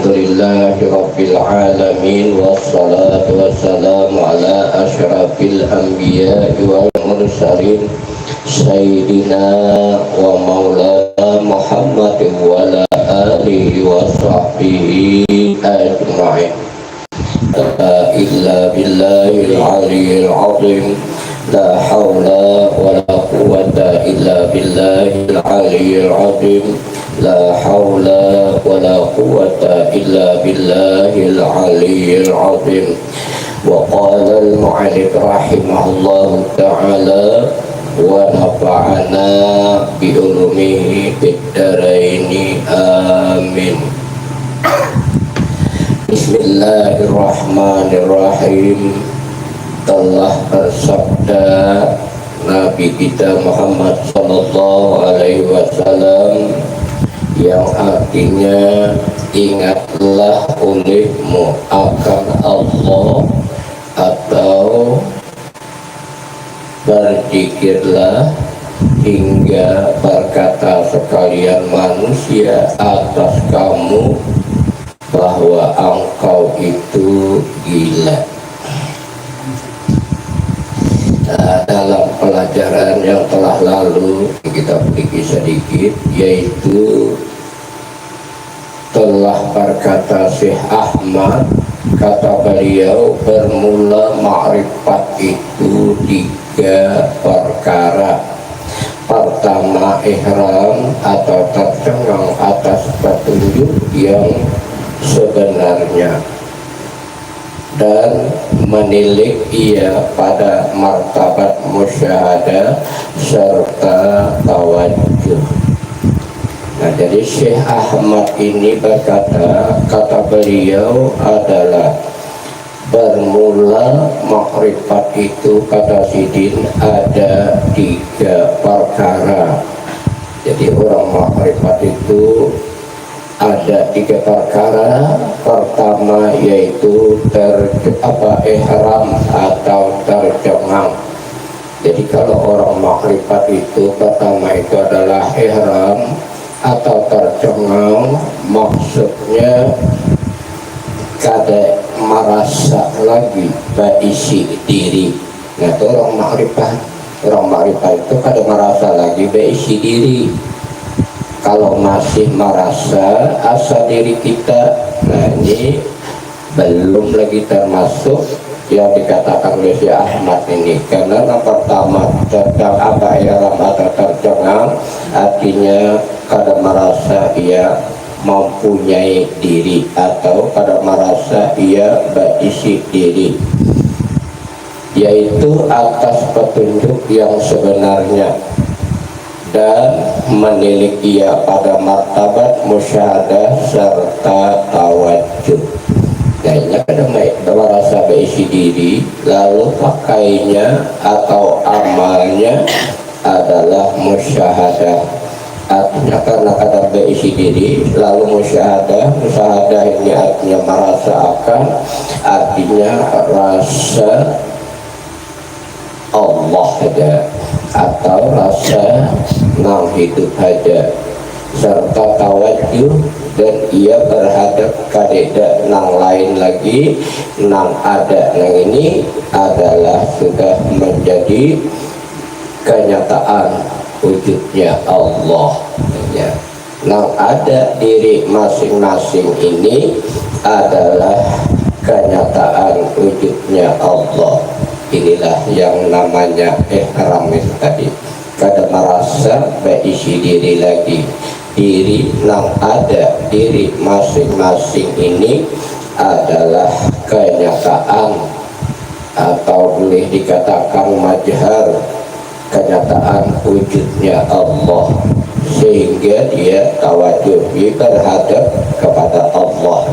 Alhamdulillahi Rabbil Alamin. Wassalatu wassalamu ala ashrafil anbiya wal mursalin Sayyidina wa maulana Muhammadin wa ala alihi wa sahbihi ajma'in. La illa billahil aliyyil azim. La hawla wa la quwwata illa billahil aliyyil azim. La hawla wa la quwwata illa billahil aliyyil azim. Wa qala al-mu'allif rahimahullahu ta'ala wa nafa'ana bi ulumihi fid dharaini amin. Bismillahirrahmanirrahim. Telah bersabda Nabi kita Muhammad sallallahu alaihi wasallam yang artinya ingatlah olehmu akan Allah atau berzikirlah hingga berkata sekalian manusia atas kamu bahwa engkau itu gila. Nah, dalam pelajaran yang telah lalu kita beri sedikit, yaitu telah berkata Syekh Ahmad, kata beliau, bermula ma'rifat itu 3 perkara. Pertama, ihram atau tercengang atas petunjuk yang sebenarnya dan menilik ia pada martabat musyahadah serta tawajjuh. Nah, jadi Syekh Ahmad ini berkata, kata beliau adalah bermula makrifat itu, kata Sidin, ada 3 perkara. Jadi orang makrifat itu ada 3 perkara. Pertama yaitu ihram atau tercengang. Jadi kalau orang makrifat itu pertama itu adalah ihram atau tercengang, maksudnya kada merasa lagi berisi diri. Nah, itu orang makrifat. Orang makrifat itu kada merasa lagi berisi diri. Kalau masih merasa asa diri kita, nah ini belum lagi termasuk yang dikatakan oleh Syekh Ahmad ini. Karena yang pertama ihram atau tercengang artinya kada merasa ia mempunyai diri atau kada merasa ia berisi diri, yaitu atas petunjuk yang sebenarnya dan menilik ia pada martabat musyahadah serta tawajjuh. Kayaknya kada merasa berisi diri, lalu pakainya atau amalnya adalah musyahadah. Artinya karena kada berisi diri lalu musyahadah ini artinya merasa akan, artinya rasa Allah saja atau rasa nang hidup saja, serta tawajjuh dan ia berhadap kadeda nang lain lagi, nang ada nang ini adalah sudah menjadi kenyataan wujudnya Allah ya. Nang ada diri masing-masing ini adalah kenyataan wujudnya Allah. Inilah yang namanya ihram tadi. Kada merasa berisi diri lagi. Diri nang ada diri masing-masing ini adalah kenyataan atau boleh dikatakan majhar, kenyataan wujudnya Allah, sehingga dia tawajuh berhadap kepada Allah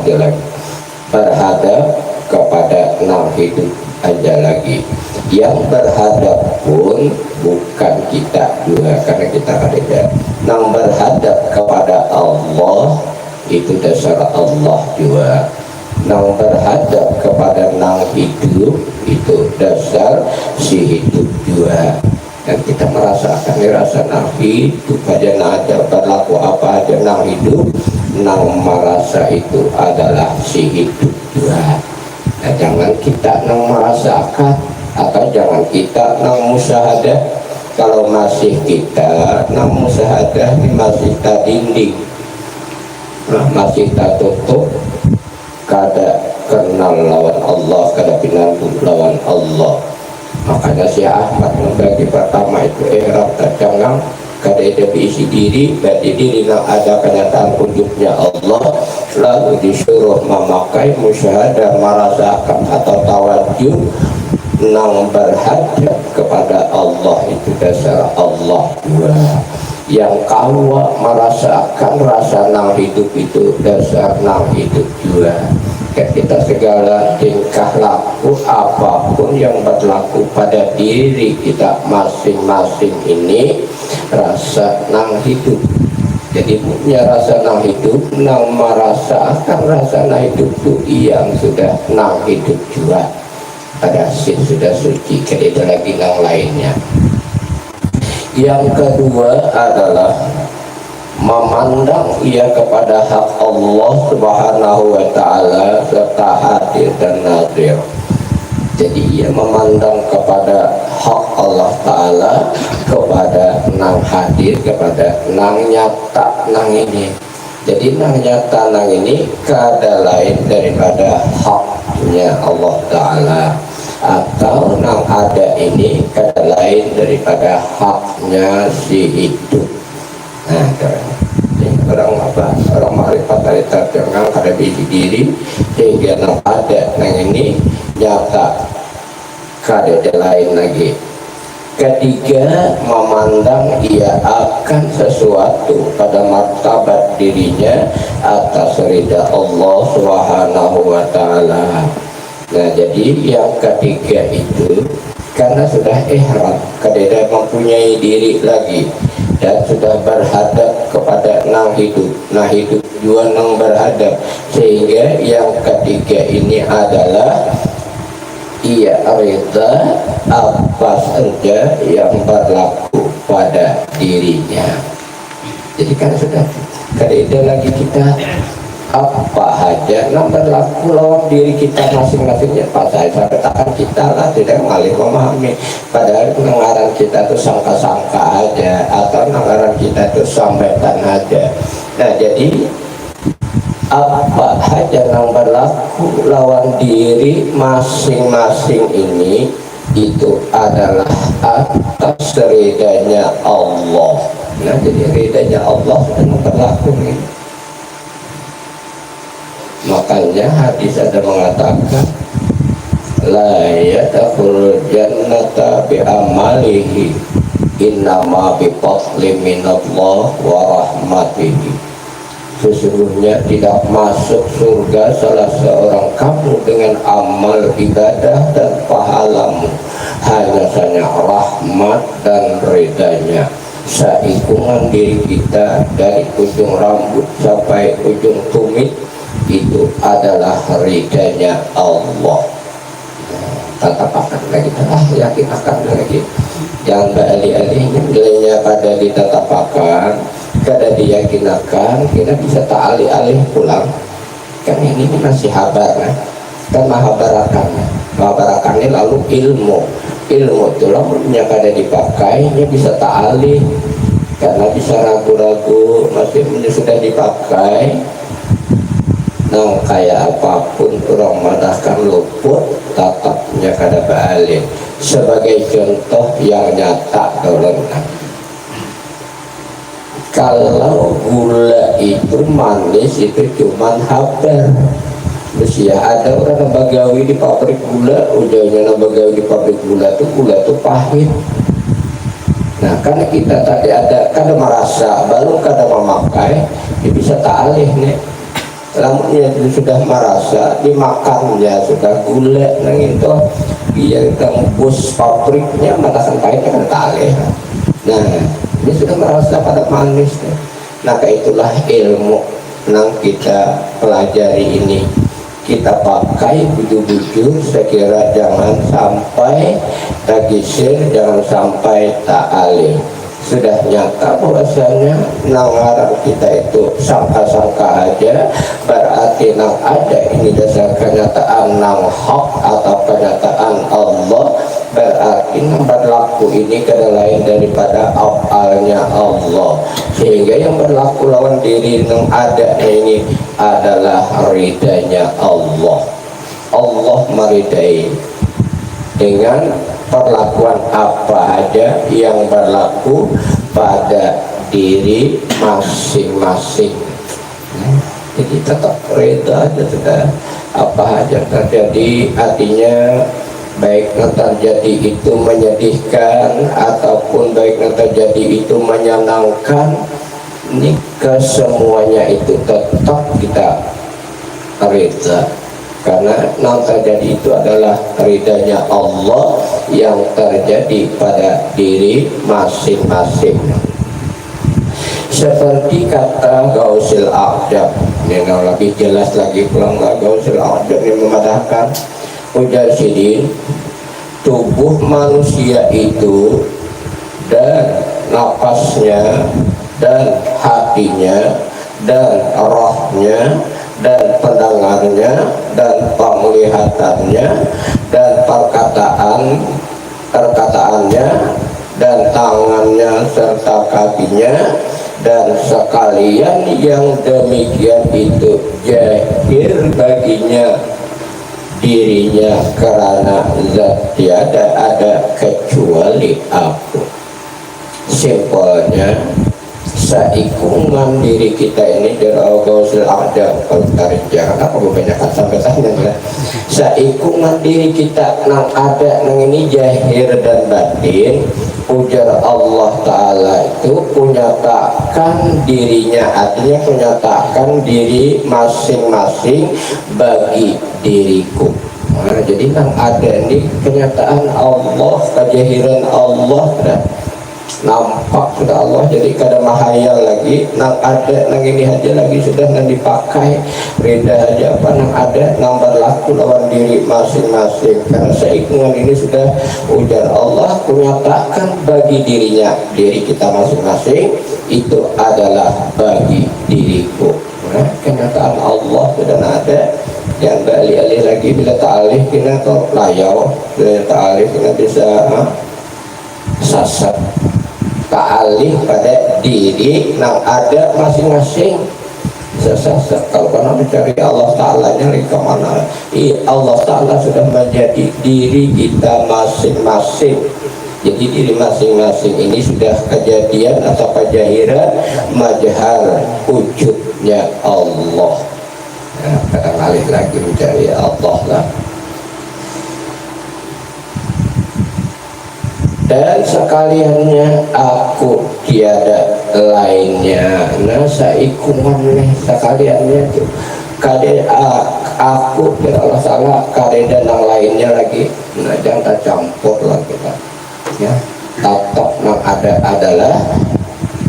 berhadap kepada nang hidup aja lagi. Yang berhadap pun bukan kita juga, karena kita ada nang berhadap kepada Allah itu dasar Allah juga. Nang berhadap kepada nang hidup itu dasar si hidup juga. dan kita merasakan rasa nang hidup aja ada berlaku apa aja nang hidup nang merasa itu adalah si hidup juga. Nah, jangan kita nang merasakan atau jangan kita nang musyahadah. Kalau masih kita nang musyahadah ini masih tak dinding, nah, masih tak tutup, kada kenal lawan Allah, kada pinantu lawan Allah. Makanya si Ahmad membagi pertama itu ihram tercengang kada ada diisi diri, berarti diri yang ada kenyataan wujudnya Allah, lalu disuruh memakai musyahadah, merasakan atau tawajuh nang berhadap kepada Allah, itu dasar Allah dua. Yang kawa merasakan rasa nang hidup itu dasar nang hidup juga. Kita segala tingkah laku apapun yang berlaku pada diri kita masing-masing ini rasa nang hidup. Jadi punya rasa nang hidup, nang merasakan rasa nang hidup itu yang sudah nang hidup juga. Ada sin sudah suci, tidak ada lagi nang lainnya. Yang kedua adalah memandang ia kepada hak Allah Subhanahu wa ta'ala serta hadir dan nadir. Jadi ia memandang kepada hak Allah Ta'ala, kepada nang hadir, kepada nang nyata nang ini. Jadi nang nyata nang ini kada lain daripada haknya Allah Ta'ala, atau nang ada ini kada lain daripada haknya si hidup. Nah, orang apa? Orang makrifat dari terdengar kada biji diri, sehingga nang ada nang ini nyata, kada lain lagi. Ketiga, memandang ia akan sesuatu pada martabat dirinya atas ridha Allah Subhanahu wa ta'ala. Nah, jadi yang ketiga itu karena sudah ihram, kada mempunyai diri lagi dan sudah berhadap kepada nang hidup, nah hidup juga nang berhadap, sehingga yang ketiga ini adalah ia rida apa saja yang berlaku pada dirinya. Jadi kan sudah kada ada lagi kita apa saja yang berlaku lawan diri kita masing-masingnya. Pas saya katakan kita lah tidak mengalih memahami, padahal pendengaran kita itu sangka-sangka aja atau pendengaran kita itu sampaikan aja. Nah, jadi apa saja yang berlaku lawan diri masing-masing ini itu adalah atas ridanya Allah. Nah, jadi ridanya Allah yang berlaku ini. Makanya hadis ada mengatakan la yadkhulul jannata bi amalihi innama bi fadli minallah wa rahmatihi. Sesungguhnya tidak masuk surga salah seorang kamu dengan amal ibadah dan pahalamu, hanya saja rahmat dan ridanya. Seikungan diri kita dari ujung rambut sampai ujung tumit itu adalah ridanya Allah. Tatapakan lagi, yakin akan lagi. Yang alih-alihnya nilainya pada ditatapakan, kada diyakinakan, kita bisa tak alih-alih pulang. Kan ini masih habar, kan mahabarakan ini lalu ilmu itu lamanya kada dipakai, ini bisa tak alih karena bisa ragu-ragu masih sudah dipakai. Nah, kayak apapun orang madahkan luput tatapnya kada balik. Sebagai contoh yang nyata tolong, kalau gula itu manis itu cuman habar. Mesti ada orang bagawi di pabrik gula, ujungnya bagawi di pabrik gula tuh pahit. Nah, karena kita tadi ada kada merasa, baru kada memakai, ya bisa tak alih nih. Lampunya sudah merasa, dimakannya sudah gula, nang itu biar tembus pabriknya matasan pahitnya kan taleh. Nah, ini sudah merasa pada manis. Nah, itulah ilmu yang kita pelajari ini. kita pakai bujur-bujur, saya kira jangan sampai tagisir, jangan sampai ta'alih. Sudah nyata bahwasanya nang kita itu sangka-sangka aja, berarti nang ada ini dasar kenyataan nang hak atau kenyataan Allah, berarti yang berlaku ini kada lain daripada afalnya Allah, sehingga yang berlaku lawan diri yang ada ini adalah ridanya Allah. Allah meridai dengan perlakuan apa aja yang berlaku pada diri masing-masing. Jadi tetap reda aja sudah, apa aja terjadi, artinya baik yang terjadi itu menyedihkan ataupun baik yang terjadi itu menyenangkan, ini kesemuanya itu tetap kita reda, karena yang terjadi itu adalah ridanya Allah yang terjadi pada diri masing-masing. Seperti kata Gausil Aqdam, ini lebih jelas lagi pulang Gausil Aqdam ini memadahkan, ujar Sidin, tubuh manusia itu dan napasnya dan hatinya dan rohnya dan pendengarnya dan penglihatannya dan perkataannya dan tangannya serta kakinya dan sekalian yang demikian itu jahir baginya dirinya, karena zat tiada ada kecuali aku. Simpelnya saikungan diri kita ini dari Gausil Aqdam, kalau tarik jangan apa kebanyakan sampai tanya, saikungan diri kita nang ada nang ini jahir dan batin, ujar Allah Ta'ala itu menyatakan dirinya, artinya menyatakan diri masing-masing bagi diriku. Nah, jadi nang ada ini kenyataan Allah, kejahiran Allah dah nampak sudah Allah, jadi kada mahayal lagi nang ada nang ini aja lagi sudah nang dipakai beda aja apa nang ada nang berlaku lawan diri masing-masing, karena seikungan ini sudah ujar Allah menyatakan bagi dirinya, diri kita masing-masing itu adalah bagi diriku. Nah, kenyataan Allah sudah ada, yang alih-alih lagi bila ta'alih kita atau layau, bila ta'alih kita bisa sasar ta'alih pada diri nang ada masing-masing sesat. Kalau pernah mencari Allah Ta'ala nyari kemana, Allah Ta'ala sudah menjadi diri kita masing-masing. Jadi diri masing-masing ini sudah kejadian atau kejahiran majhar wujudnya Allah. Nah, kadang alih lagi mencari Allah lah. Dan sekaliannya aku tiada lainnya. Nah saikungan nih sekaliannya tuh kade aku Allah salah kade dan yang lainnya lagi. Nah jangan campur lah kita ya. Tatap yang ada adalah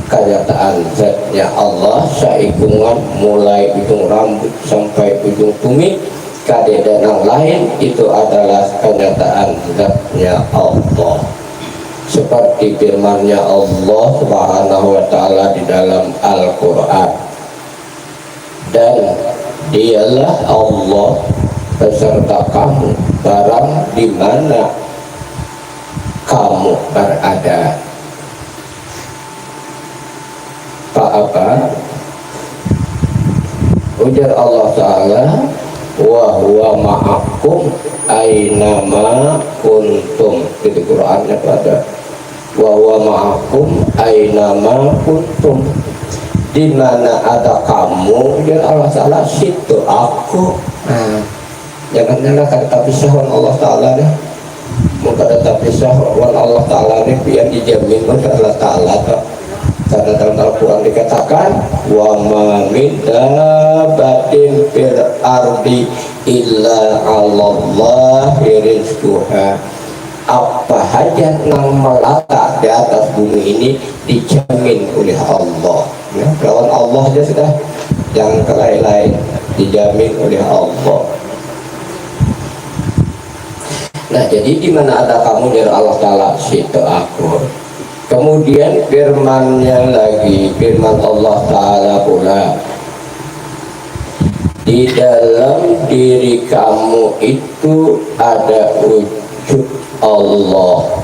kenyataan zatnya Allah, saikungan mulai ujung rambut sampai ujung tumit, kade dan yang lain itu adalah kenyataan zatnya Allah. Seperti firman-Nya Allah Subhanahu wa taala di dalam Al-Qur'an, dan dialah Allah beserta kamu barang di mana kamu berada. Apa? Ujar Allah Ta'ala, wa huwa ma'akum aynama kuntum. Di Qur'annya ada wa huwa ma'akum aynama kuntum, di mana ada kamu ya Allah Ta'ala situ aku. Nah, jangan nyalakan tapi sahwan Allah Ta'ala deh, muka tapi sahwan Allah Ta'ala deh biar dijamin oleh Allah Ta'ala. Karena dalam Al-Quran dikatakan wa ma min dabbatin fil ardi illa 'alallahi rizquha, apa saja yang melata di atas bumi ini dijamin oleh Allah ya, lawan Allah saja sudah, jangan ke lain-lain, dijamin oleh Allah. Nah, jadi di mana ada kamu dari Allah Ta'ala, situ aku. Kemudian firman-Nya lagi, firman Allah Ta'ala pula, di dalam diri kamu itu ada wujud Allah.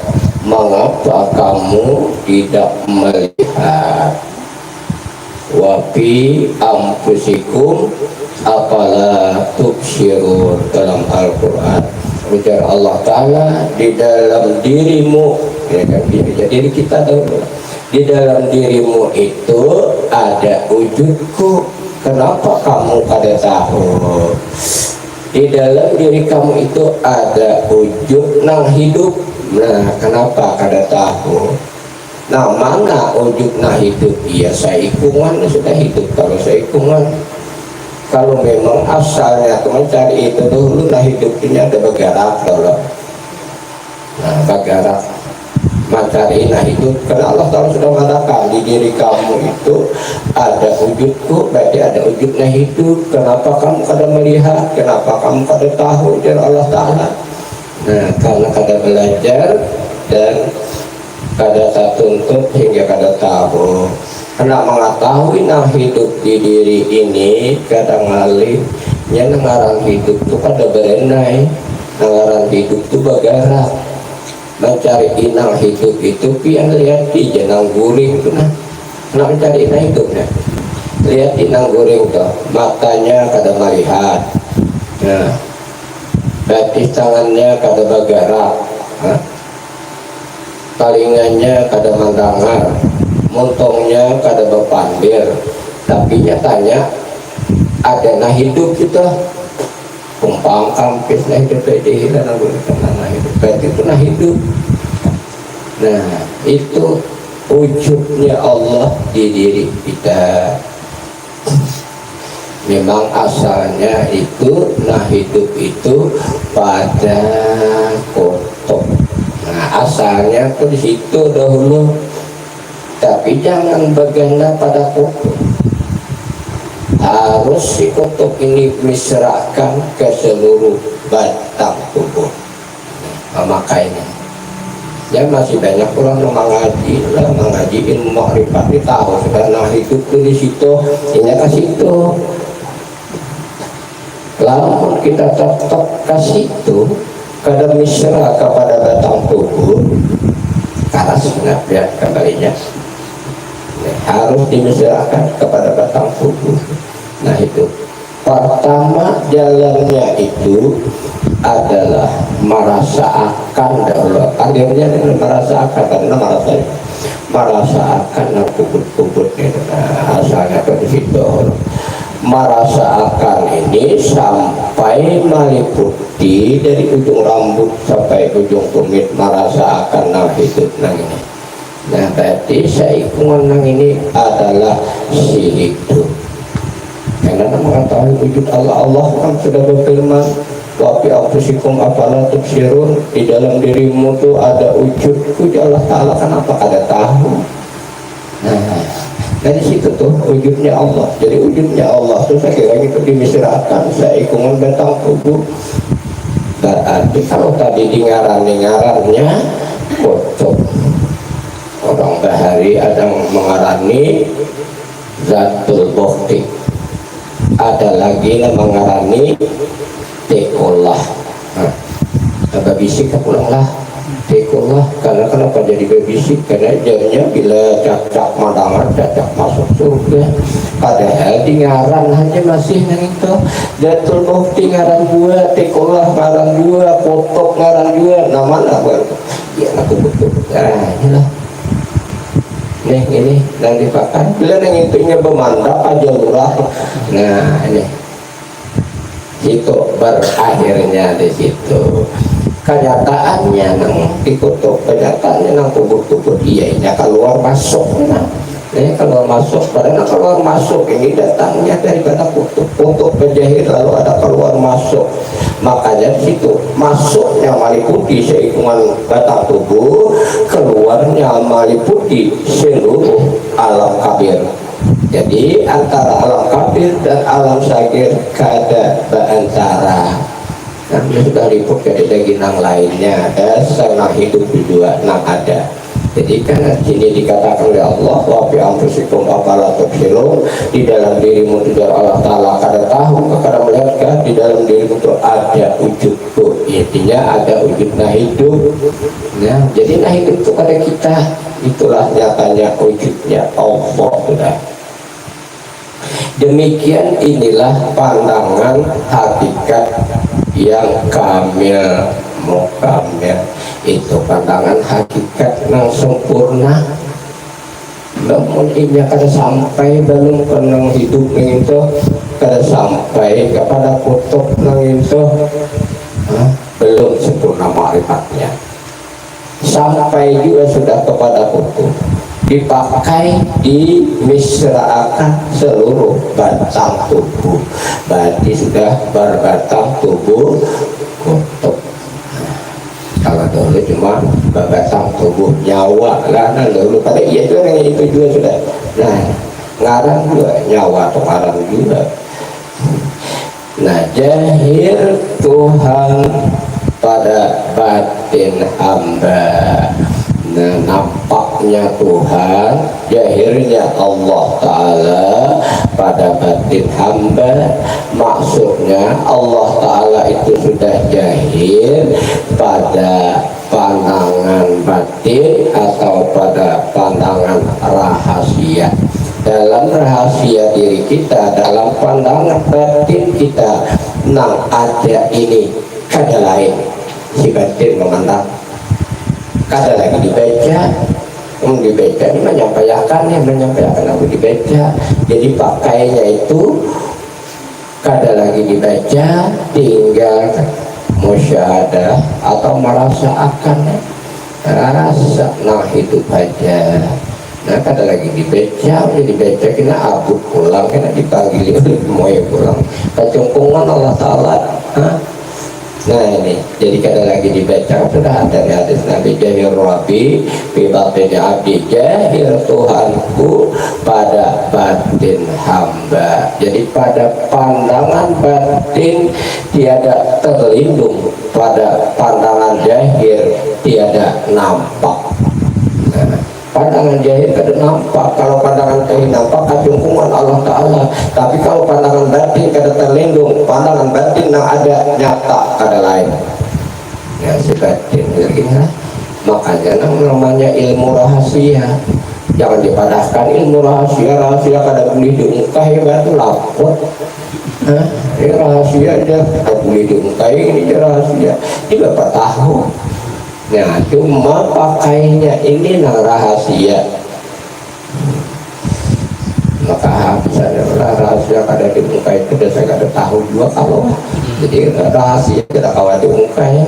Mengapa kamu tidak melihat? Wa fi anfusikum afala tubsirun, dalam Al-Quran ujar Allah Ta'ala, di dalam dirimu, ya kan, diri kita dahulu, di dalam dirimu itu ada wujudku, kenapa kamu kada tahu? Di dalam diri kamu itu ada wujud nang hidup, nah kenapa kada tahu? Nah, mana wujud nah hidup? Iya, saikungan sudah hidup. Kalau saikungan, kalau memang asalnya teman cari itu dulu, nah hidup ini ada bergerak dulu. Nah, bergerak mencari nah hidup, karena Allah Ta'ala sudah mengatakan di diri kamu itu ada wujudku, berarti ada wujud nah hidup. Kenapa kamu kada melihat? Kenapa kamu kada tahu? Dari Allah Ta'ala. Nah, karena kada belajar dan kada tak tuntut hingga kada tahu. Karena mengetahui nah hidup di diri ini kadang ngalih nya ngaran hidup itu kada berenai, ngaran hidup itu bergerak. Mencari inang hidup itu pian lihat di jenang guring itu, nah mencari inang hidupnya, lihat inang guring tuh, matanya kada melihat, nah batis tangannya kada bergerak, nah, talingannya kada mendengar, montongnya kada berpandir, tapi nyatanya ada nah hidup kita, kumpang kampis nah hidup di hilang nah hidup, berarti itu nah hidup. Nah, itu wujudnya Allah di diri kita. Memang asalnya itu nah hidup itu pada kutub. Nah, asalnya tuh di situ dahulu, tapi jangan berganda pada kutub. Harus si kutub ini diserahkan ke seluruh batang tubuh. Nah, makanya ya masih banyak orang yang mengaji ilmu makrifat, tahu karena hidup tuh di situ, ini ke situ. Lalu kita tetap ke situ, kada misra kepada batang tubuh, karena sebenarnya kembalinya harus dimisrahkan kepada batang tubuh. Nah, itu pertama jalannya itu adalah merasa akan dahulu, akhirnya merasa akan, karena merasa akan kubut-kubut itu. Nah, asalnya ke situ, merasa akan ini sampai meliputi dari ujung rambut sampai ujung tumit, merasa akan nah hidup nang ini. Nah, berarti saikungan nang ini adalah si hidup. Karena mengetahui wujud Allah, Allah kan sudah berfirman, wa fi anfusikum afala tubsirun, di dalam dirimu tuh ada wujudku, Allah Ta'ala, kenapa kada tahu? Nah, dari situ tuh wujudnya Allah. Jadi wujudnya Allah tuh saya kira itu dimisrahkan saikungan batang tubuh. Berarti kalau tadi ngarannya kutub, orang bahari ada mengarani zatul bukti, ada lagi yang mengarani tekolah. Nah, ada bisik pulanglah tekolah. Karena kenapa jadi bebisik? Karena jadinya bila cacak madangan, cacak masuk surga. Padahal di ngaran aja masih yang itu. Zatul bukti ngaran dua, tekolah ngaran dua, kotok ngaran dua. Nama apa? Ya aku betul. Nah, inilah. Nih ini yang dipakai. Bila yang itunya bermantap aja murah. Nah ini, itu berakhirnya di situ. Kenyataannya nang dikutuk, kenyataannya nang kubur-kubur iya ini keluar masuk. Nah, ini keluar masuk, karena keluar masuk ini datangnya daripada kutub. Untuk penjahit lalu ada keluar masuk. Makanya di situ masuknya meliputi seikungan batang tubuh, keluarnya meliputi seluruh alam kabir. Jadi antara alam kabir dan alam sagir kada beantara. Nah, dia sudah liput ke daging yang lainnya, dasar nah hidup dua nang ada. Jadi kan sini dikatakan oleh Allah, wa fi anfusikum afala tubsirun, di dalam dirimu itu Allah Ta'ala kada tahu, kada melihat di dalam dirimu itu ada wujud tuh, intinya ada wujud nah hidup. Nah, jadi nah hidup itu pada kita, itulah nyatanya wujudnya Allah sudah. Demikian inilah pandangan hakikat yang kamil mukamil, itu pandangan hakikat yang sempurna. Namun ini kada sampai belum pernah hidup itu, kada sampai kepada kutub itu, belum sempurna ma'rifatnya. Sampai juga sudah kepada kutub, dipakai dimisraakan seluruh batang tubuh, berarti sudah berbatang tubuh kutub. Kalau dulu cuma batang tubuh nyawa lah, nah dulu pada iya itu yang itu juga sudah. Nah ngarang juga nyawa atau ngarang juga. Nah jahir Tuhan pada batin hamba. Nah nampaknya Tuhan, jahirnya Allah Ta'ala pada batin hamba, maksudnya Allah Ta'ala itu sudah jahir pada pandangan batin atau pada pandangan rahasia. Dalam rahasia diri kita, dalam pandangan batin kita, nah ada ini, kada lain si batin memandang, kada lagi dibaca, dibaca ini menyampaikan aku dibaca. Jadi pakainya itu kada lagi dibaca, tinggal musyahadah atau merasakan, rasa nah hidup aja. Nah kada lagi dibaca, kena abut pulang, kena dipanggil moy pulang kecungkungan Allah Ta'ala. Nah ini, jadi kada lagi dibaca, sudah ada di hadis Nabi, jahir Rabbi fi batinnya abdi, jahir Tuhanku pada batin hamba. Jadi pada pandangan batin tiada terlindung, pada pandangan jahir tiada nampak. Nah, pandangan jahir kada nampak, kalau pandangan jahir nampak kecungkungan Allah Ta'ala. Tapi kalau pandangan batin kada terlindung, pandangan batin yang ada nyata kada lain. Ya si batin begini. Makanya namanya ilmu rahasia, jangan dipadahkan ilmu rahasia kada boleh diungkap, batu lapor. Ini rahasia aja kada boleh diungkap, ini rahasia tidak tahu. Nah cuma pakainya ini nang rahasia, maka misalnya rahasia kada diungkap itu dan saya kada tahu juga kalau jadi rahasia kada kawan diungkap.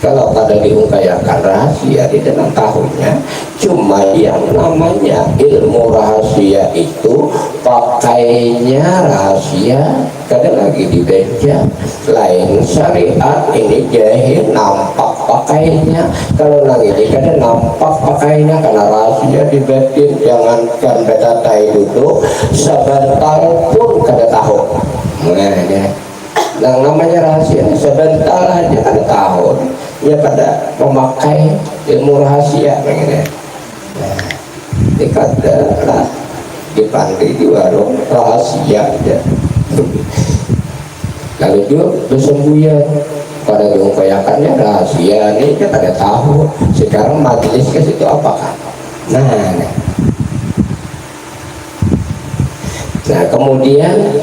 Kalau kada diungkapkan rahasia di dalam tahunnya, cuma yang namanya ilmu rahasia itu pakainya rahasia, kada lagi dibaca. Lain syariat ini jahil nampak pakainya, kalau lagi ini kada nampak pakainya karena rahasia di batin. Jangankan beta tai duduk sebentar pun kada tahu. Yang namanya rahasia sebentar aja kada tahu, ya pada memakai ilmu rahasia begini. Nah, ini kada lah dipandai di warung rahasia aja. Lalu juga bersembunyian pada diupayakannya rahasia ini kita kada tahu. Sekarang majelis ke situ apakah? Nah kemudian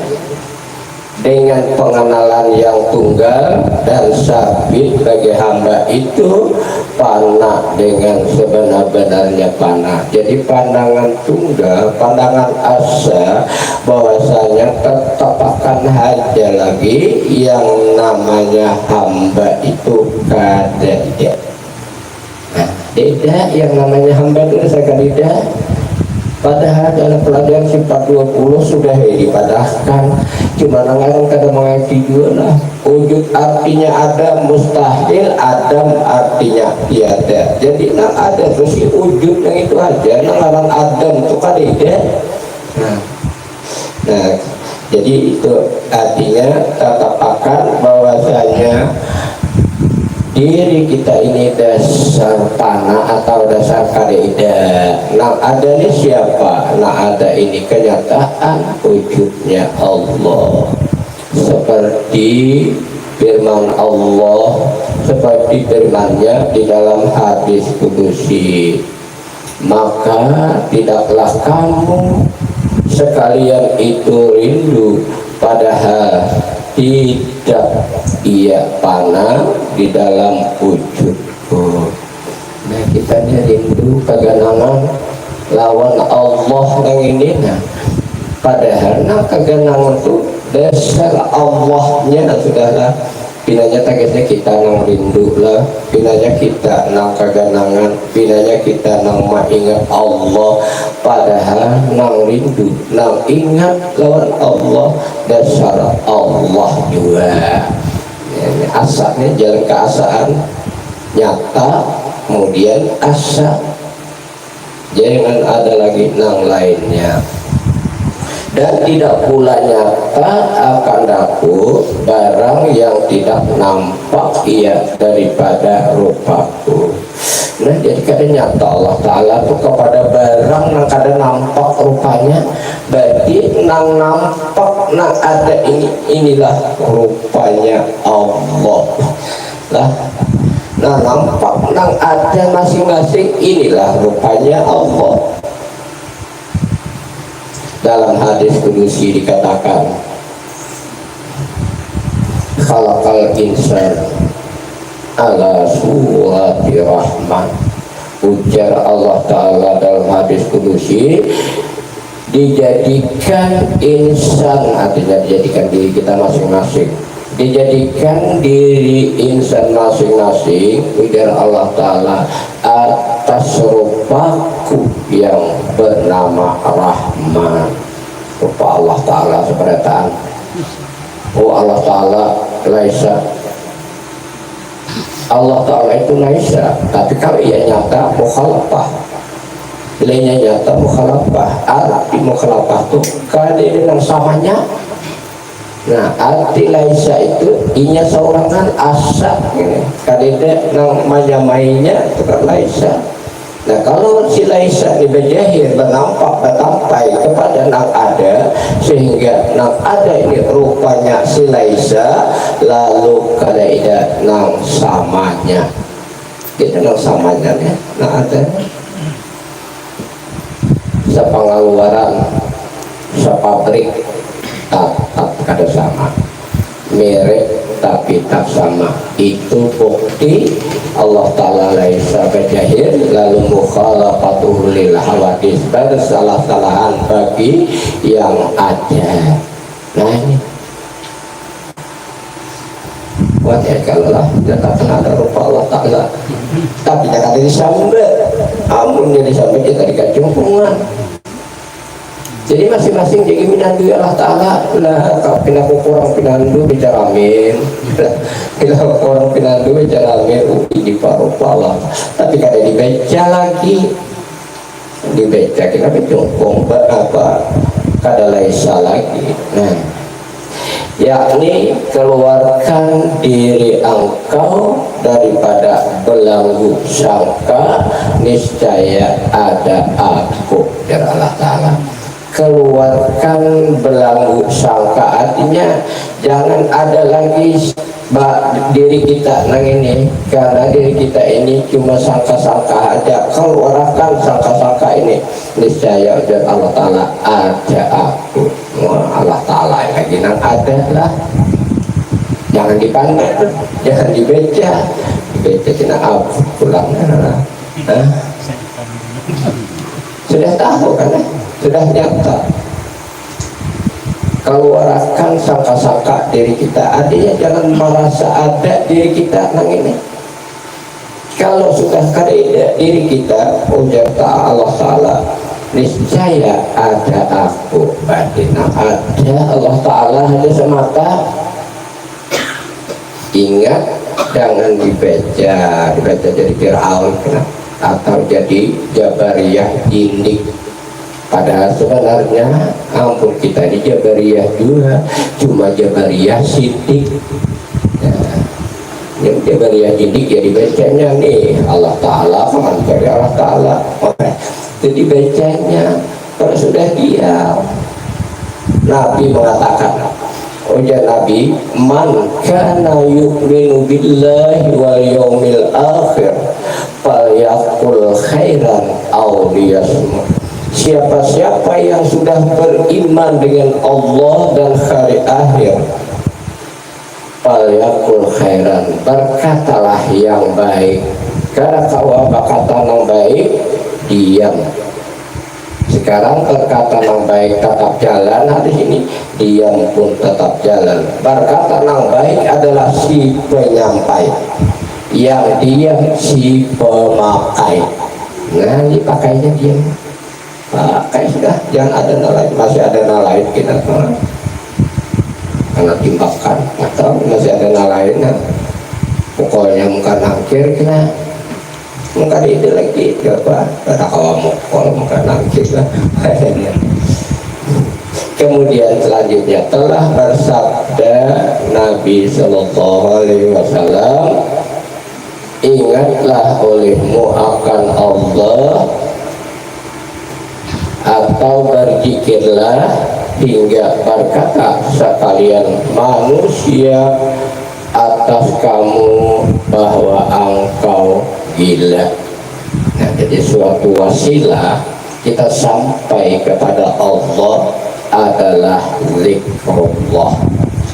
dengan pengenalan yang tunggal dan sabit bagi hamba itu panah dengan sebenar-benarnya panah. Jadi pandangan tunggal, pandangan asa, bahwasanya tetap akan ada lagi yang namanya hamba itu kada. Nah, tidak yang namanya hamba itu saya kada. Padahal dalam pelajaran sifat 20 sudah dipadahkan, cuma orang kada mengerti juga lah. Wujud artinya ada, mustahil, adam artinya tiada. Jadi nang ada terus si wujud yang itu aja, nang orang adam itu kada. Nah Jadi itu artinya katakan bahwasanya diri kita ini dasar tanah atau dasar kaidah. Nah ada ini siapa? Nah ada ini kenyataan wujudnya Allah, seperti firman Allah, seperti firman-Nya di dalam hadis kudusi, maka tidaklah kamu sekalian itu rindu, padahal tidak ia panah di dalam wujudku. Nah kita rindu keganangan lawan Allah yang ini, nah padahal nah keganangan itu dasar Allahnya sudahlah. Pinanya tegasnya kita nang rindu lah, pinanya kita nang keganangan, pinanya kita nang ingat Allah, padahal nang rindu, nang ingat lawan Allah, dasar Allah juga. Ini asanya jalan keasaan nyata, kemudian asa, jangan ada lagi nang lainnya. Dan tidak pula nyata akan daku barang yang tidak nampak ia daripada rupaku. Nah jadi kadang nyata Allah Ta'ala itu kepada barang yang kadang nampak rupanya, berarti nang nampak nang ada inilah rupanya Allah lah. Nah nampak nang ada masing-masing inilah rupanya Allah. Dalam hadis kudusi dikatakan, khalaqal insan ala surati rahman. Ujar Allah Ta'ala dalam hadis kudusi, dijadikan insan, artinya dijadikan diri kita masing-masing, dijadikan diri insan masing-masing, ujar Allah Ta'ala, atas rupaku yang bernama Rahman. Rupa Allah Ta'ala seberataan. Oh Allah Ta'ala laisa, Allah Ta'ala itu laisa, tapi kalau ia nyata mukhalafah, bilanya nyata mukhalafah. Arti mukhalafah itu keadaan yang samanya. Nah arti laisa itu inya seorangan asa kadede nang majamainya itu kan laisa. Nah kalau si laisa dibejahir bernampak bertampai kepada nang ada, sehingga nang ada ini rupanya si laisa, lalu kadede nang samanya, itu nang samanya ya, nang ada sepengaluaran sepabrik tak kada sama, merek tapi tak sama. Itu bukti Allah Ta'ala laisa bejahir, lalu mukhalafatuhu lil hawadis, bersalah-salahan bagi yang ada. Nah ini buat ya kalau lah tidak ada rupa Allah Ta'ala, tapi jangan disambat, amun jadi sambat kita dikacungpungan. Jadi masing-masing jadi minandu Allah Ta'ala lah. Kalau pinaku kurang pinandu bicaramin, bila kurang pinandu bicaramin di paruh Allah. Tapi kada dibaca lagi, dibaca kita kecungkung berapa kada laisa lagi. Nah yakni keluarkan diri engkau daripada belenggu sangka, niscaya ada aku, dari Allah Ta'ala. Keluarkan belenggu sangka, artinya jangan ada lagi diri kita nang ini, karena diri kita ini cuma sangka-sangka aja. Keluarkan sangka-sangka ini, niscaya dari Allah Ta'ala ada aku. Allah Ta'ala lagi nang ada lah, jangan dipandang, jangan dibaca kena aku pulang. Sudah tahu kan ya? Sudah nyata. Keluarkan sangka-sangka diri kita, artinya jangan merasa ada diri kita nang ini. Kalau sudah kada diri kita, ujar Allah Ta'ala, niscaya ada aku. Berarti nang ada Allah Ta'ala hanya semata. Ingat, jangan dibaca jadi Fir'aun atau jadi Jabariyah Jindik. Padahal sebenarnya ampun kita di Jabariyah juga cuma Jabariyah sidik. Nah, yang Jabariyah sidik ya dibacanya nih Allah Ta'ala, dari Allah Ta'ala. Itu dibacanya. Kalau sudah diam, Nabi mengatakan, ujar Nabi, man kana yu'minu billahi wal yawmil akhir falyaqul khairan aw liyasmut. Siapa-siapa yang sudah beriman dengan Allah dan hari akhir, falyaqul khairan, berkatalah yang baik. Karena kalau kata yang baik, diam. Sekarang berkata yang baik tetap jalan, nah di sini diam pun tetap jalan. Berkata yang baik adalah si penyampai, yang diam si pemakai. Nah dipakainya diam, pakai sudah, jangan ada nelayan, masih ada nelayan kita karena timbakan atau masih ada nelayan. Nah, pokoknya muka nangkir kita. Mungkin itu lagi coba kata kamu kalau makan nangkis lah. Kemudian selanjutnya telah bersabda Nabi Sallallahu Alaihi Wasallam, ingatlah olehmu akan Allah atau berzikirlah hingga berkata sekalian manusia atas kamu bahwa engkau gila. Nah, jadi suatu wasilah kita sampai kepada Allah adalah zikrullah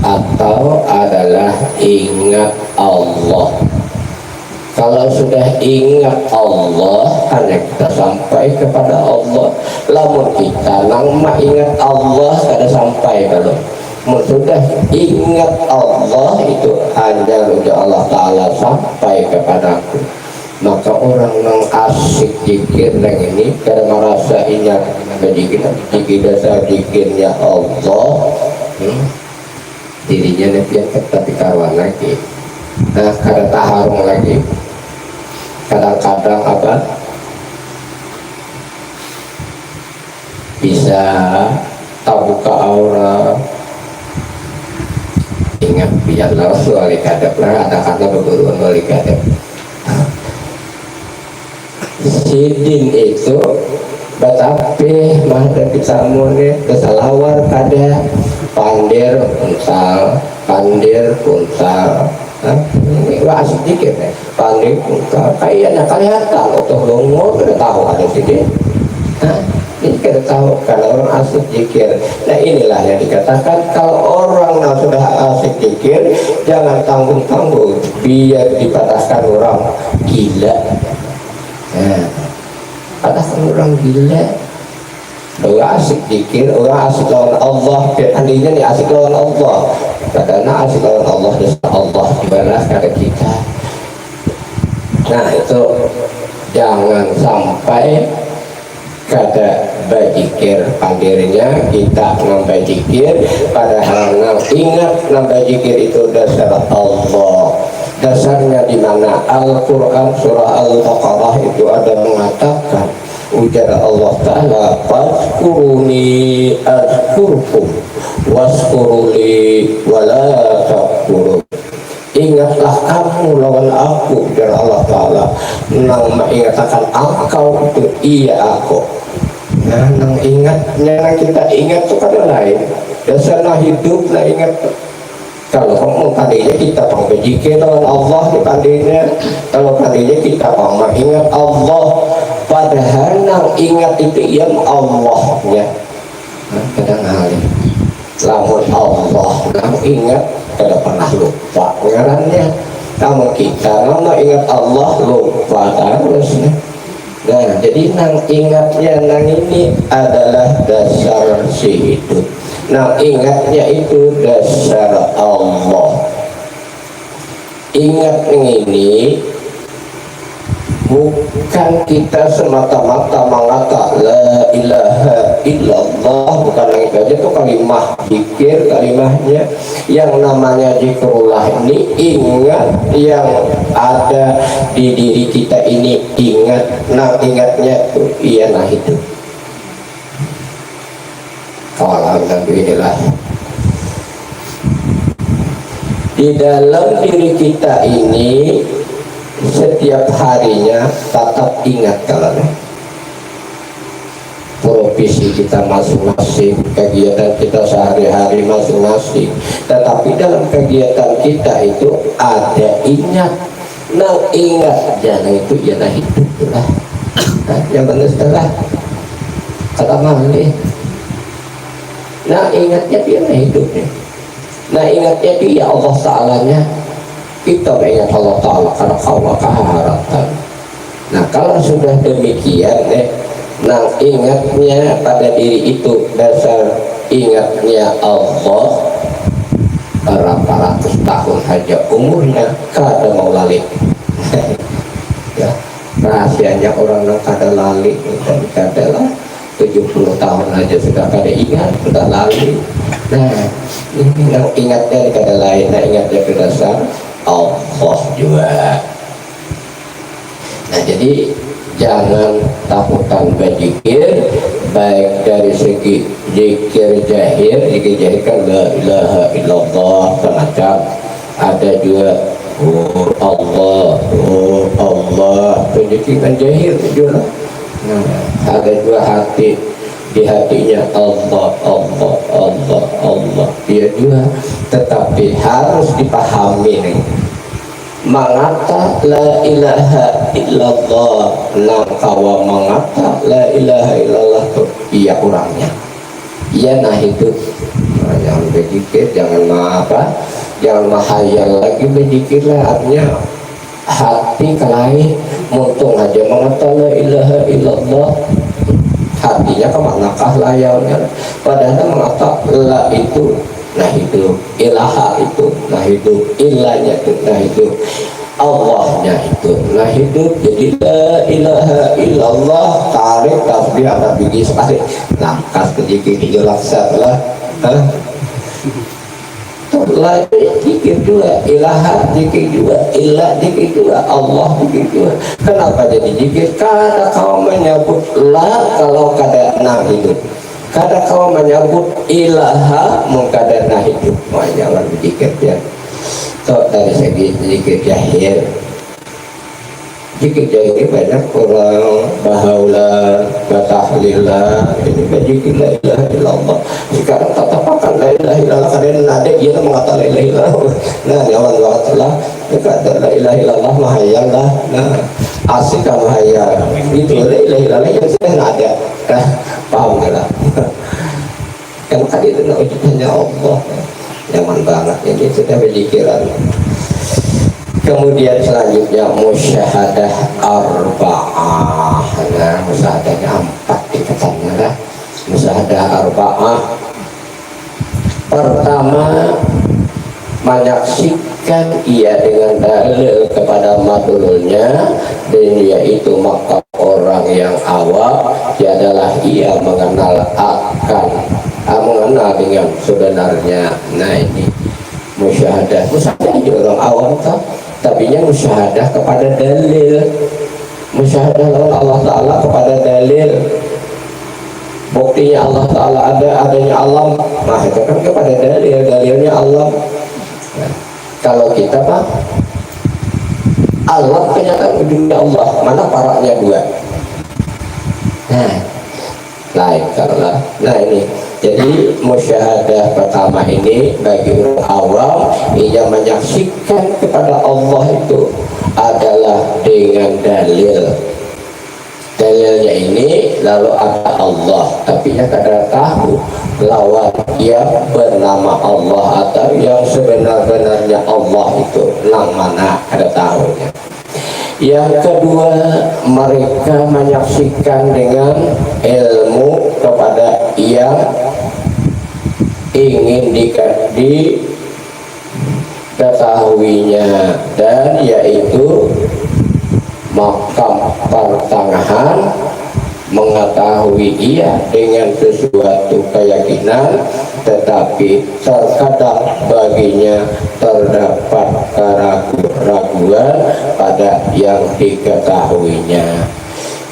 atau adalah ingat Allah. Kalau sudah ingat Allah, hanya kita sampai kepada Allah. Lamun kita nama ingat Allah kada sampai kalau sudah ingat Allah itu hanya udah Allah Ta'ala sampai kepadaku. Maka orang yang asik zikir yang ini kada merasa ingat jika dasar zikirnya Allah, dirinya nepian tapi karuan lagi. Nah kada taharung lagi. Kadang-kadang apa bisa tak buka aurat. Ingat biarlah wali kadep lah, ada kata beberapa wali kadep. Sidin itu betape mah dari samune kesalawar kada pandir punsal. Ini wah asik dikit nih, pandir punsal kayaknya kelihatan untuk longor udah tahu ada sidin. Ini kita tahu kalau orang asik zikir. Nah inilah yang dikatakan kalau orang yang sudah asik zikir jangan tanggung-tanggung biar dipatahkan orang gila. Nah, patahkan orang gila. Orang asik zikir, orang asik lawan Allah. Andinya nih asik lawan Allah. Karena asik lawan Allah, Allah dibalas kepada kita. Nah itu jangan sampai kada bajikir pandirnya kita nambah jikir padahal ingat nambah jikir itu dasar Allah. Dasarnya di mana Al-Quran surah Al-Baqarah itu ada mengatakan ujar Allah Ta'ala fadkuruni azkurkum waskuruli wala takfurun. Ingatlah kamu lawan aku dari Allah Ta'ala. Nang mengatakan engkau itu iya aku. Nah nang ingatnya kita ingat itu kan lain. Dasarnya hidup lah ingat. Kalau kamu tadinya kita pengbejikir lawan Allah di tadinya. Kalau tadinya kita mengingat Allah. Padahal nang ingat itu yang Allahnya. Nah kadang hari lamun Allah nang ingat kada pernah lupa ngarannya. Kamu kita nama ingat Allah lupa harusnya. Nah jadi nang ingatnya nang ini adalah dasar si hidup. Nang ingatnya itu dasar Allah. Ingat ini bukan kita semata-mata mengatakan la ilaha illallah, bukan lagi saja itu kalimah zikir, kalimahnya yang namanya zikrullah ini ingat yang ada di diri kita ini ingat. Nah ingatnya itu ialah hidup. Alhamdulillah. Di dalam diri kita ini setiap harinya tetap ingat kalau profesi kita masing-masing, kegiatan kita sehari-hari masing-masing, tetapi dalam kegiatan kita itu ada ingat. Nah ingat jangan itu jangan hidup lah. Nah, yang benar setelah kata malih. Nah ingatnya dia hidupnya. Nah ingatnya dia Allah Ta'alanya. Kita mengingat Allah Ta'ala karena Allah keharatan. Nah kalau sudah demikian nah ingatnya pada diri itu dasar ingatnya Allah berapa ratus tahun saja umurnya kada mau lali. Ya, rahasianya orang yang kada lali dan kada lah 70 tahun aja sudah kada ingat, sudah lali. Nah ini yang ingatnya kada lain, nah ingatnya berdasar Allah juga. Nah jadi jangan takutan berzikir, baik dari segi zikir jahir. Zikir jahir kan la ilaha illallah semacam, ada juga oh Allah penzikiran jahir juga. Nah, ada juga hati, di hatinya Allah dia juga, tetapi harus dipahami nih. Mengata la ilaha illallah, nangkawa mengata la ilaha illallah tuh iya kurangnya. Iya nah itu nah, jangan berzikir, jangan jangan mahayal lagi berzikir lah, artinya hati kelahi muntung aja mengata la ilaha illallah, hatinya kemanakah layarnya, padahal mengata la itu nah hidup, ilaha itu nah hidup, ilahnya itu nah hidup, Allahnya itu nah hidup. Jadi la ilaha illallah tarik tasbih ada biji sekali langkas kejikir dijelaskan lah lah dikir juga ilaha, dikir juga ilah, dikir juga Allah, dikir juga. Kenapa jadi dikir? Karena kau menyebut la kalau kada nah hidup, kadang kau menyebut ilaha mengkadana hidup. Jangan berzikir ya. So dari segi zikir jahir, zikir jahir banyak orang bahaula, batahlillah, ini berzikir la ilaha illallah. Sekarang tatapakan la ilaha illallah karena nada dia mengatakan la ilaha illallah. Nah jangan Allah kata la ilaha illallah mahayal lah. Nah asik mahayal itu la ilaha illallah yang sudah nada. Nah paham nggak? Kan tadi itu hanya Allah, nyaman banget ini sudah berpikiran. Kemudian selanjutnya musyahadah arba'ah. Nah musyahadahnya 4 dikatakan lah. Musyahadah arba'ah. Pertama menyaksikan ia dengan dalil kepada madulnya, dan yaitu maka orang yang awam dia adalah ia mengenal mengenal dengan sebenarnya. Nah ini musyahadah aja orang awam tak, tapi nya musyahadah kepada dalil, musyahadah lawan Allah Ta'ala kepada dalil. Buktinya Allah Ta'ala adanya alam, nah itu kan kepada dalilnya alam. Nah, kalau kita pak alam kenyataan ujungnya Allah, mana paraknya dua. Nah lain kalau nah ini jadi musyahadah pertama ini bagi orang awam yang menyaksikan kepada Allah itu adalah dengan dalil. Dalilnya ini lalu ada Allah, tapi yang kada tahu lawan yang bernama Allah atau yang sebenar-benarnya Allah itu nang mana kada tahunya. Yang kedua, mereka menyaksikan dengan ilmu kepada yang ingin diketahuinya, dan yaitu makam pertengahan, mengetahui ia dengan sesuatu keyakinan, tetapi terkadang baginya terdapat keraguan pada yang diketahuinya.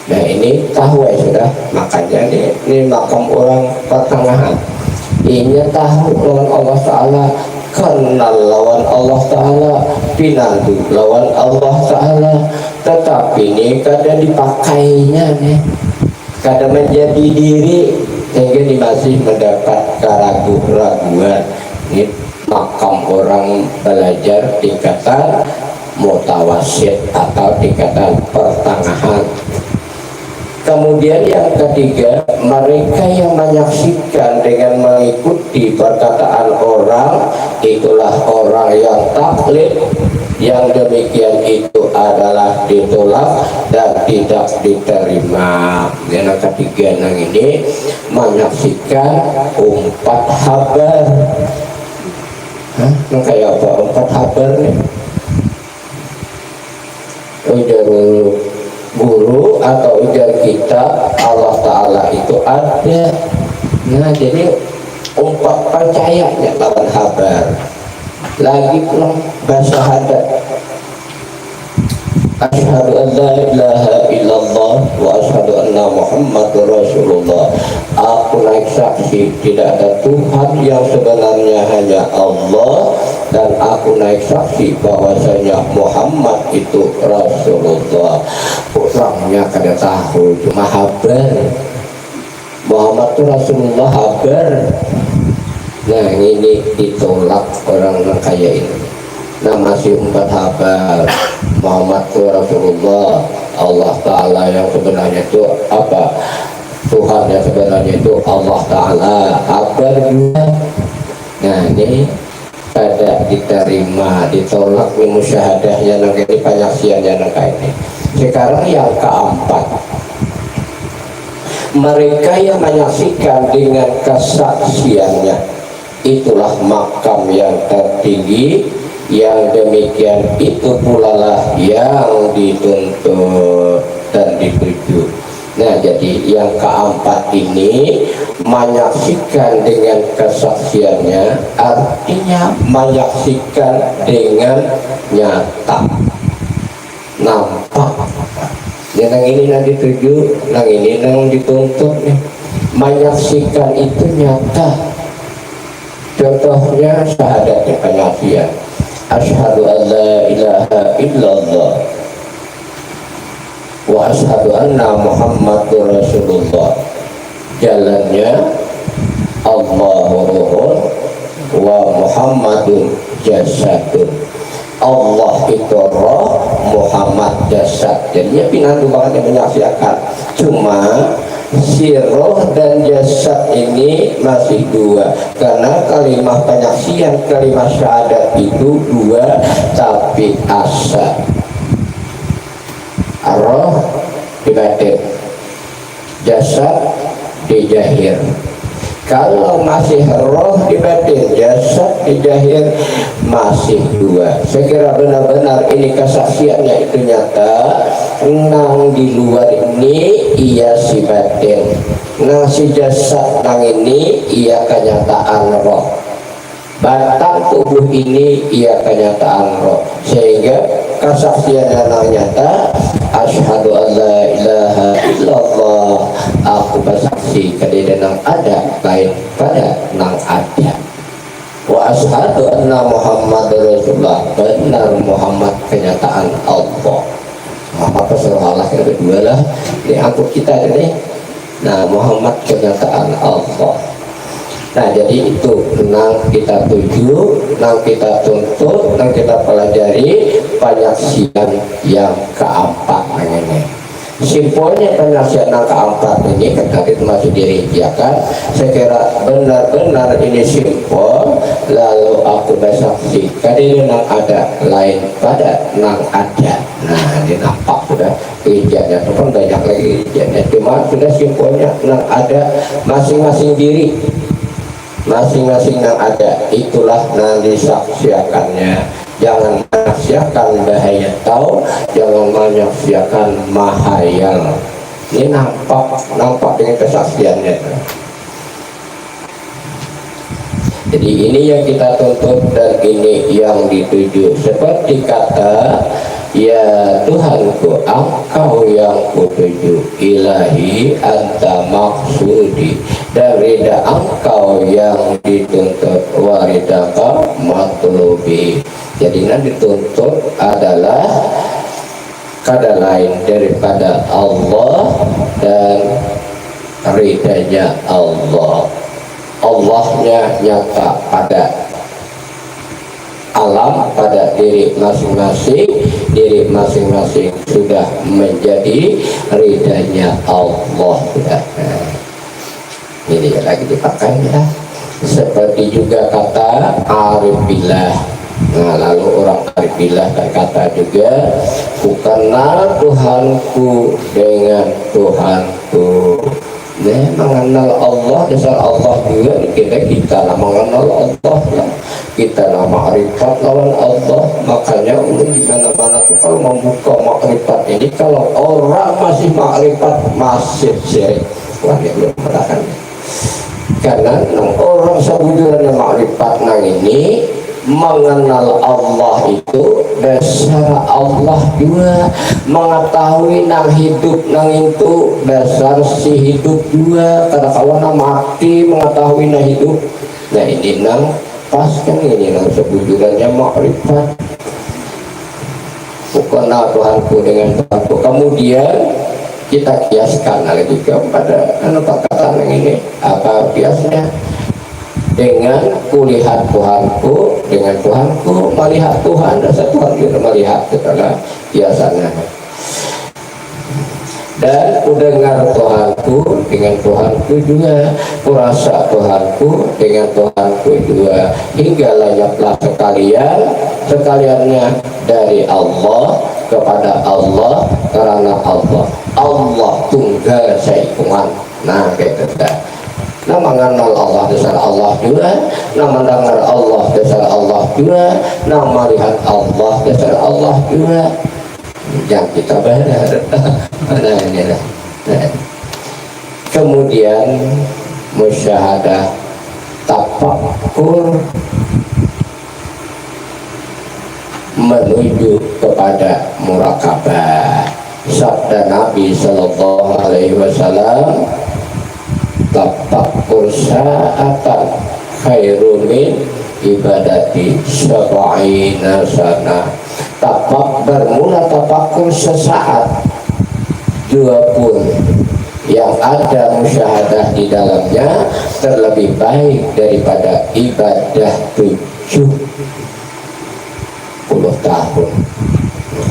Nah ini tahu ya sudah, makanya ini makam orang pertengahan. Inya tahu lawan Allah Ta'ala, kenal lawan Allah Ta'ala, pinandu lawan Allah Ta'ala, tetapi ini kadang dipakainya nih, kadang menjadi diri, sehingga ini masih mendapat keraguan-raguan. Ini makam orang belajar tingkatan mutawasid atau tingkatan pertengahan. Kemudian yang ketiga, mereka yang menyaksikan dengan mengikuti perkataan orang, itulah orang yang taklid, yang demikian itu adalah ditolak dan tidak diterima. Yang ketiga yang ini menyaksikan umpat habar. Kayak apa umpat habar nih? Ujar guru atau ujar kita Allah Ta'ala itu ada. Nah jadi umpat percayanya lawan habar. Lagi pula bersyahadat, asyhadu an la ilaha illallah wa asyhadu anna Muhammadur Rasulullah. Aku naik saksi tidak ada Tuhan yang sebenarnya hanya Allah, dan aku naik saksi bahwasanya Muhammad itu Rasulullah. Orangnya kada tahu, cuma habar Muhammad itu Rasulullah, habar. Nah ini ditolak orang yang kaya ini. Nah masih umpat habar Muhammad itu Rasulullah, Allah Ta'ala yang sebenarnya itu apa, Tuhan yang sebenarnya itu Allah Ta'ala, habar juga. Nah ini tidak diterima, ditolak musyahadahnya, nanti penyaksiannya ini. Sekarang yang keempat, mereka yang menyaksikan dengan kesaksiannya, itulah makam yang tertinggi, yang demikian itu pula lah yang dituntut dan dituju. Nah jadi yang keempat ini menyaksikan dengan kesaksiannya, artinya menyaksikan dengan nyata, nampak. Yang ini nanti dituju, yang ini yang dituntut nih. Menyaksikan itu nyata. Contohnya syahadatnya penyaksian, asyhadu an la ilaha illallah wa asyhadu anna Muhammadur Rasulullah. Jalannya Allahu ruhun wa Muhammadun jasadun. Allah itu roh, Muhammad jasad. Jadinya pinandu banget yang menyaksikan. Cuma si roh dan jasad ini masih dua, karena kalimat penyaksian, kalimat syahadat itu dua, tapi asa roh di batin, jasad di jahir. Kalau masih roh di batin, jasad di jahir, masih dua. Saya kira benar-benar ini kesaksiannya itu nyata. Nang di luar ini ia si batin, nang si jasad nang ini ia kenyataan roh, batang tubuh ini ia kenyataan roh, sehingga kesaksiannya nang nyata. Asyhadu an la ilaha illallah, aku bersaksi kadeda nang ada lain pada nang ada. Wa asyhadu anna Muhammadur Rasulullah, benar Muhammad kenyataan Allah. Muhammad Rasulullah yang kedua lah, ini angkut kita ini. Nah Muhammad kenyataan Allah. Nah jadi itu nang kita tuju, nang kita tuntut, nang kita pelajari penyaksian yang keempat ini. Simpulnya penyaksian yang keempat ini kan tadi masih dirinciakan. Saya kira benar-benar ini simpel. Lalu aku bersaksi kadang nang ada lain pada nang ada. Nah ini nampak sudah rinciannya, teman banyak lagi rinciannya. Cuma sudah simpulnya nang ada masing-masing diri, masing-masing yang ada, itulah yang disaksiakannya. Jangan menyaksiakan bahaya tahu, jangan menyaksiakan mahayal. Ini nampak dengan kesaksiannya. Jadi ini yang kita tuntut dan ini yang dituju. Seperti kata, ya Tuhanku, Engkau yang kutuju, ilahi anta maksudi, dan ridha engkau yang dituntut, waridaka matlubi. Jadi yang dituntut adalah kada lain daripada Allah dan ridhanya Allah. Allahnya nyata pada alam, pada diri masing-masing, diri masing-masing sudah menjadi ridhanya Allah. Ini lagi dipakai ya. Seperti juga kata arif billah. Nah, lalu orang arif billah berkata juga, ku kenal Tuhanku dengan Tuhanku. Nah, mengenal Allah, dasar Allah juga kita lah mengenal Allah lah. Kita lah ma'rifat lawan Allah. Makanya ulun di mana-mana tuh kalau membuka ma'rifat ini, kalau orang masih ma'rifat masih syirik. Wah, dia belum melakukan. Karena orang sebujurnya ma'rifat nang ini mengenal Allah itu dasar Allah juga, mengetahui nang hidup nang itu dasar si hidup juga, karena kawan mati mengetahui nang hidup. Nah ini nang pas kan, ini nang sebujurannya makrifat. Bukanlah Tuhanku dengan Tuhanku. Kemudian kita kiaskan lagi juga pada perkataan ini, apa biasanya dengan kulihat Tuhanku dengan Tuhanku, melihat Tuhan, dasar Tuhan juga melihat, itulah biasanya. Dan kudengar Tuhanku dengan Tuhanku juga, kurasa Tuhanku dengan Tuhanku juga, hingga layaklah sekaliannya dari Allah kepada Allah, karena Allah tunggal seikungan. Nah kayak gitu. Nah mengenal Allah dasar Allah juga, nah mendengar Allah dasar Allah juga, nah melihat Allah dasar Allah juga. Yang kita benar. Nah ini lah. Nah. Kemudian musyahadah, tafakkur menuju kepada murakabah. Sabda Nabi Sallallahu Alaihi Wasallam, tafakkur sa'atan khairun min ibadati sab'ina sana. Bermula tafakkur sesaat juga pun yang ada musyahadah di dalamnya terlebih baik daripada ibadah 70 tahun.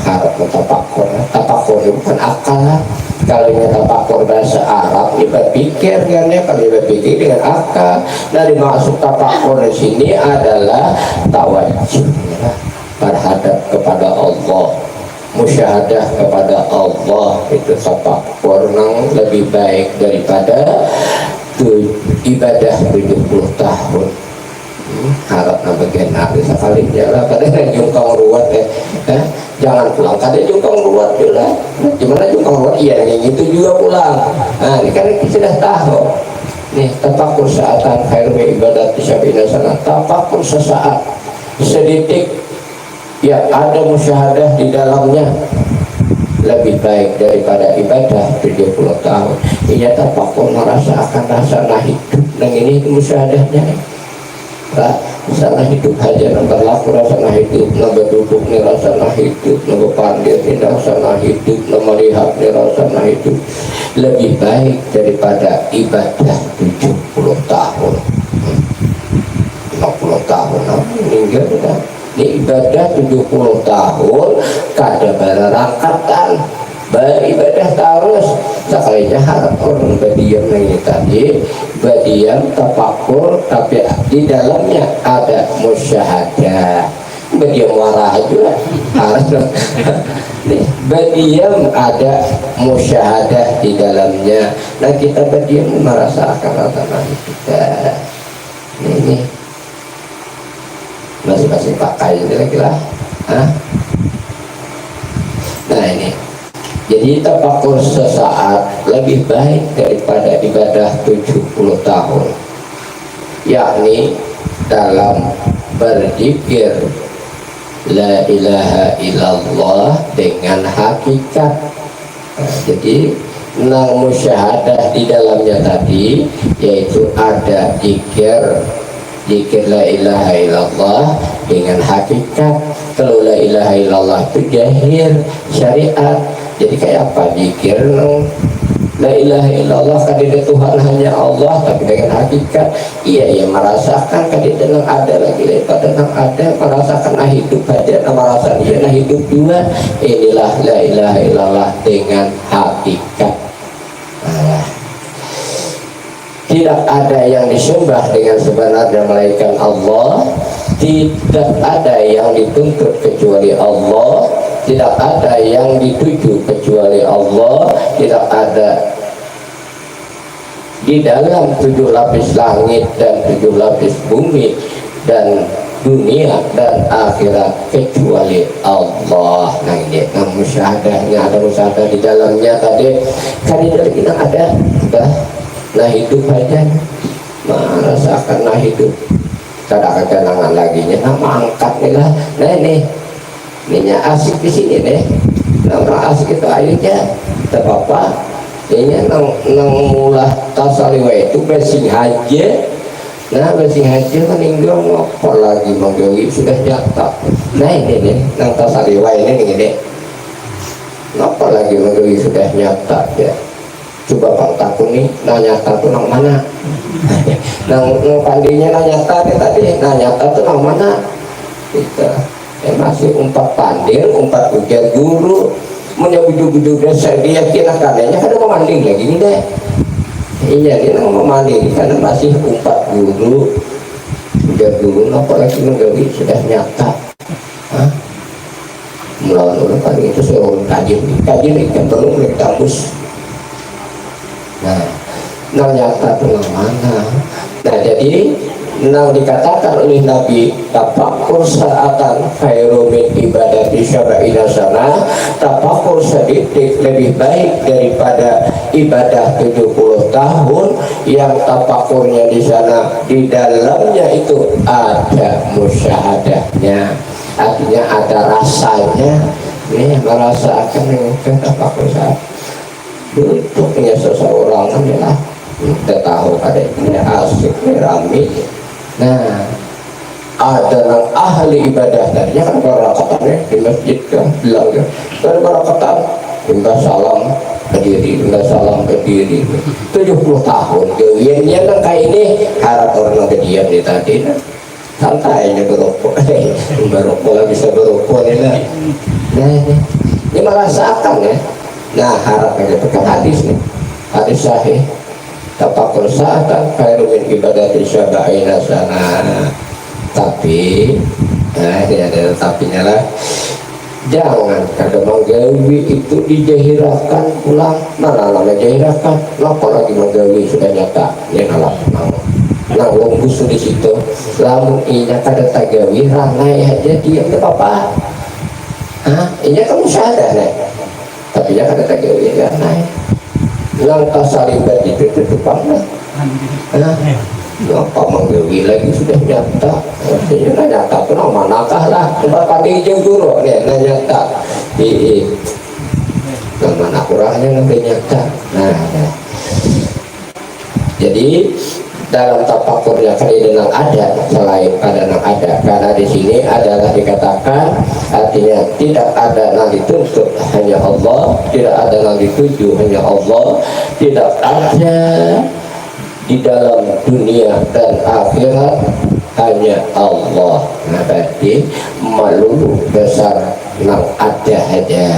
Harap tafakkur itu bukan akal. Kalau ini tafakkur bahasa Arab, ini berpikir kan ya, kalau berpikir dengan akal. Nah dimaksud tafakkur di sini adalah tawajjuh berhadap kepada Allah, musyahadah kepada Allah. Itu tafakkur yang lebih baik daripada ibadah 70 tahun. Harap nambah genar sekali jalan kadang jungkang ruwet jangan pulang kadang jungkang ruwet juga. Gimana jungkang ruwet? Iya yang itu juga pulang. Nah ini kan kita sudah tahu nih, tafakkur saatan khairu ibadat sab'ina sana. Tafakkur sesaat, sedetik yang ada musyahadah di dalamnya lebih baik daripada ibadah 70 tahun. Iya tafakkur merasakan rasa hidup dan ini musyahadahnya. Sana hidup aja, nak berlaku rasa hidup, nak berduduk ni rasa hidup, nak berpandir ni rasa hidup, nak melihat ni rasa hidup. Lebih baik daripada ibadah 70 tahun 50 tahun meninggal dah. Ini ibadah 70 tahun kada berangkatan beribadah terus. Sekalinya harap orang berdiam ini tadi, berdiam tafakkur, tapi di dalamnya ada musyahadah. Berdiam warah juga harus berdiam ada musyahadah di dalamnya. Nah kita berdiam merasakan rasa kita ini masing-masing pakai kira-kira. Nah ini jadi tafakkur sesaat lebih baik daripada ibadah 70 tahun, yakni dalam berzikir la ilaha illallah dengan hakikat. Nah, jadi nang musyahadah di dalamnya tadi, yaitu ada zikir la ilaha illallah dengan hakikat. Kalau la ilaha illallah itu jahir syariat. Jadi kayak apa zikir la ilaha illallah kadida Tuhan hanya Allah, tapi dengan hakikat ia merasakan kadida nang ada lagi daripada nang ada, merasakan nah hidup aja, nah merasa dia nah hidup juga. Inilah la ilaha illallah dengan hakikat. Tidak ada yang disembah dengan sebenarnya melainkan Allah, tidak ada yang dituntut kecuali Allah, tidak ada yang dituju kecuali Allah, tidak ada di dalam 7 lapis langit dan 7 lapis bumi dan dunia dan akhirat kecuali Allah. Nah ini musyahadahnya, ada musyahadah di dalamnya tadi. Kan dari kita ada udah nah hidup aja, merasakan nah hidup. Kadang kenangan lagi nya nama angkat nih lah. Nah ini asik di sini nih. Nama asik itu ayunya tak apa. Ini nang mulah tasaliwa itu bersing haji. Nah bersing haji kan ingin apa lagi menggawi sudah nyata. Nah ini nih nang tasaliwa ini apa lagi menggawi sudah nyata ya. Coba bang takun nih, nah nyata tuh nang mana? Nang pandinya nah nyata tadi, nah nyata tuh nang mana? Kita masih umpat pandil, umpat ujar guru, menyabudu-budu desa dia kira kadanya kan mau mandi lagi nih deh. Iya dia mau mandi karena masih umpat guru, ujar guru, apalagi menggawi sudah nyata. Melawan orang paling itu saya orang kajian kan perlu mereka tembus. Nah nyata itu mana? Nah jadi nang dikatakan oleh Nabi tafakur saatan khairu min ibadati syaba'ina sana, tafakur sedikit lebih baik daripada ibadah 70 tahun. Yang tafakurnya di sana di dalamnya itu ada musyahadahnya, artinya ada rasanya. Nih merasakan yang tafakur saat duduknya seseorang kan ya lah, kita tahu ada ini asik ini rame. Nah ada yang ahli ibadah tadinya kan barakatan di masjid kan bilang ya dari barakatan minta salam ke diri, minta salam ke diri 70 tahun gawiannya kan kayak ini harap orang ke diam di tadi nah. Santai ini berokok berokok bisa berokok ini lah. Nah ini merasakan ya. Nah harapnya itu kan hadis nih, hadis sahih tafakur sa'atan khairu min ibadati syaba'ina sana. Tapi nah ini ada tapinya lah, jangan kada menggawi itu dijahirakan pulang. Mana namanya jahirakan, apa lagi menggawi sudah nyata ya ngalap nang lombus di situ lamun inya kada tagawi ranai aja dia nggak apa-apa. Inya kamu sadar nih tapi ya kada tagawi ranai nang tasalibat itu tutupan lah. Apa menggawi lagi sudah nyata, artinya nyata itu manakah lah bakal dijeng guru nih nyata di mana kurangnya nanti nyata. Nah jadi dalam tafakurnya kadang ada selain pada yang ada, karena di sini adalah dikatakan artinya tidak ada yang dituntut hanya Allah, tidak ada yang dituju hanya Allah, tidak ada di dalam dunia dan akhirat hanya Allah. Nah berarti melulu besar yang ada aja.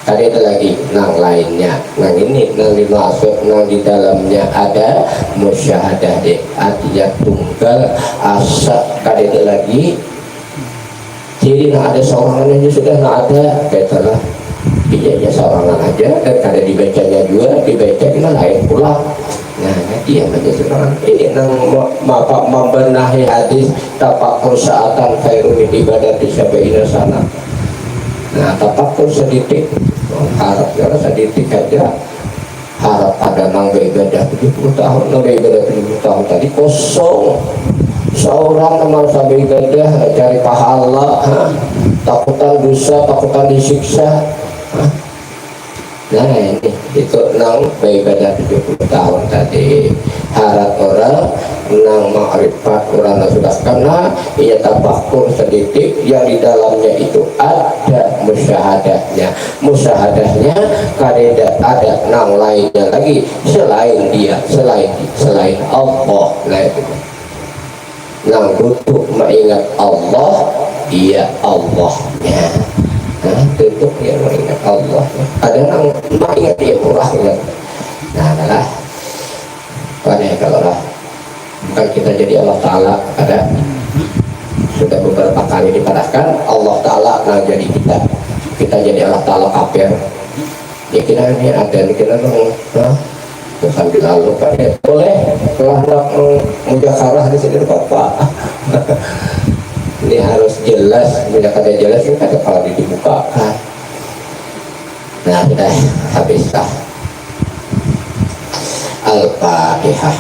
Tadi ada lagi nang lainnya, nang ini nang dimaksud nang di dalamnya ada musyahadah deh, artinya tunggal asa. Tadi ada lagi jadi nang ada seorang aja sudah nggak ada katalah dia seorang aja dan kada dibacanya juga dibaca dengan lain pula. Nah dia menjadi orang ini nang membenahi hadis tafakur saatan khairu min ibadati syaba'ina sana. Nah tafakur sedikit harap ya sedikit aja, harap ada nang ibadah 70 tahun, nang ibadah 70 tahun tadi kosong. Seorang amal sampai ibadah cari pahala, takutan dosa, takutan disiksa. Nah ini itu nang beribadah 70 tahun tadi harap orang nang ma'rifat orang sudah karena ia tafakur sedikit yang di dalamnya itu ada musyahadahnya kada ada nang lainnya lagi selain dia selain Allah. Nah itu nang butuh mengingat Allah dia Allahnya. Nah, tutup dia mengingat Allah. Ada yang mengingat dia murahnya. Nah, adalah pada kalau lah bukan kita jadi Allah Ta'ala, ada sudah beberapa kali dipadahkan Allah Ta'ala nah jadi kita jadi Allah Ta'ala kafir. Ya kita ini ada kita nah sambil lalu kan ya boleh kalau mujakarah di sini Bapak. Ini harus jelas, bila kata jelas ini kata kalau dibukakan. Nah sudah habis Al-Fatihah.